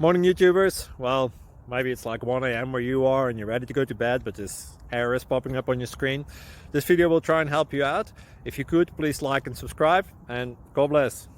Morning YouTubers. Well, maybe it's like 1 a.m. where you are and you're ready to go to bed, but this error is popping up on your screen. This video will try and help you out. If you could, please like and subscribe, and God bless.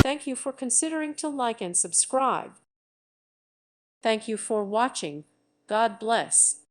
Thank you for considering to like and subscribe. Thank you for watching. God bless.